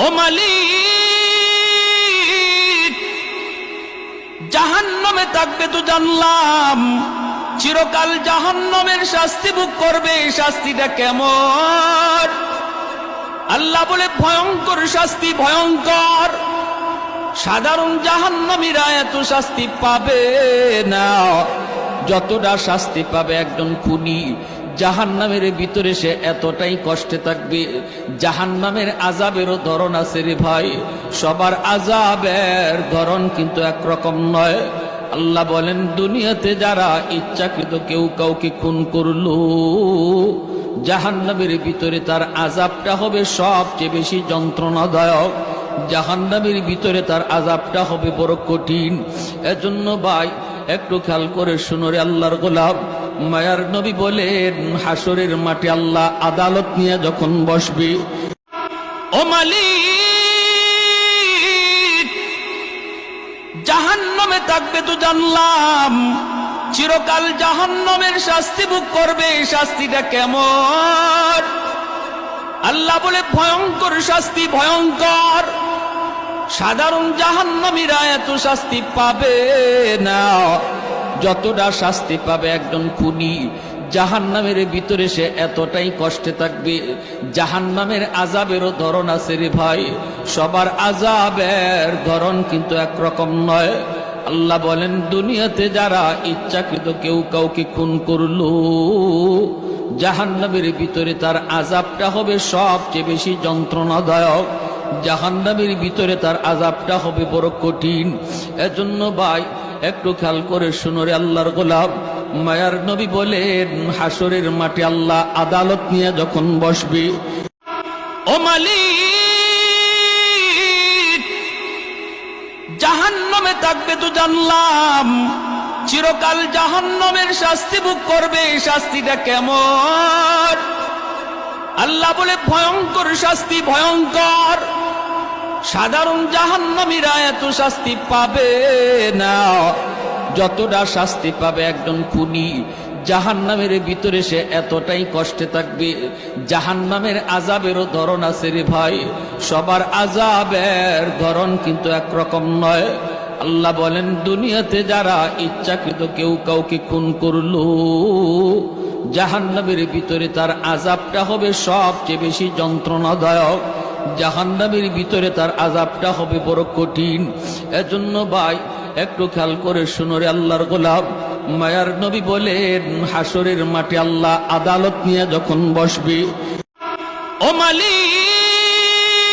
ও মালিক, জাহান্নামে থাকবে তো জানলাম, চিরকাল জাহান্নামের শাস্তি ভোগ করবে। শাস্তিটা কেমন? আল্লাহ বলে ভয়ঙ্কর শাস্তি, ভয়ঙ্কর। সাধারণ জাহান্নামীরা এত শাস্তি পাবে না যতটা শাস্তি পাবে একজন খুনি। জাহান্নামের ভিতরে সে এতটাই কষ্টে থাকবে। জাহান্নামের আযাবেরও ধরন আছে রে ভাই, সবার আযাবের ধরন কিন্তু একরকম নয়। আল্লাহ বলেন, দুনিয়াতে যারা ইচ্ছাকৃত কেউ কাউকে খুন করলো, জাহান্নামের ভিতরে তার আযাবটা হবে সবচেয়ে বেশি যন্ত্রণাদায়ক। জাহান্নামের ভিতরে তার আযাবটা হবে বড় কঠিন। এজন্য ভাই একটু খেয়াল করে শুনো রে আল্লাহর গোলাম। মায়ার নবী বলেন, হাসরের মাঠে আল্লাহ আদালত নিয়ে যখন বসবে, ও মালিক, জাহান্নামে থাকবে তো জানলাম, চিরকাল জাহান্নামের শাস্তি ভোগ করবে। শাস্তিটা কেমন? আল্লাহ বলে ভয়ঙ্কর শাস্তি, ভয়ঙ্কর। সাধারণ জাহান্নামীরা এত শাস্তি পাবে না যতটা শাস্তি পাবে একজন খুনি। জাহান্নামের ভিতরে সে এতটাই কষ্টে থাকবে। জাহান্নামের আযাবেরও ধরন আছে রে ভাই, সবার আযাবের ধরন কিন্তু একরকম নয়। আল্লাহ বলেন, দুনিয়াতে যারা ইচ্ছাকৃত কেউ কাউকে খুন করলো, জাহান্নামের ভিতরে তার আযাবটা হবে সবচেয়ে বেশি যন্ত্রণাদায়ক। জাহান্নামের ভিতরে তার আযাবটা হবে বড় কঠিন। এজন্য ভাই একটু খেয়াল করে শুনো রে আল্লাহর গোলাম। মায়ার নবী বলেন, হাসরের মাঠে আল্লাহ আদালত নিয়ে যখন বসবে, ও মালিক, জাহান্নামে থাকবে তো জানলাম, চিরকাল জাহান্নামের শাস্তি ভোগ করবে। শাস্তিটা কেমন? আল্লাহ বলে ভয়ঙ্কর শাস্তি, ভয়ঙ্কর। সাধারণ জাহান্নামীরা এত শাস্তি পাবে না যতটা শাস্তি পাবে একজন খুনি। জাহান্নামের ভিতরে সে এতটাই কষ্টে থাকবে। জাহান্নামের আযাবেরও ধরন আছে রে ভাই, সবার আযাবের ধরন কিন্তু একরকম নয়। আল্লাহ বলেন, দুনিয়াতে যারা ইচ্ছাকৃত কেউ কাউকে খুন করলো, জাহান্নামের ভিতরে তার আযাবটা হবে সবচেয়ে বেশি যন্ত্রণাদায়ক। জাহান্নামের ভিতরে তার আযাবটা হবে বড় কঠিন। এজন্য ভাই একটু খেয়াল করে শুনো রে আল্লাহর গোলাম। মায়ার নবী বলেন, হাসরের মাঠে আল্লাহ আদালত নিয়ে যখন বসবে, ও মালিক,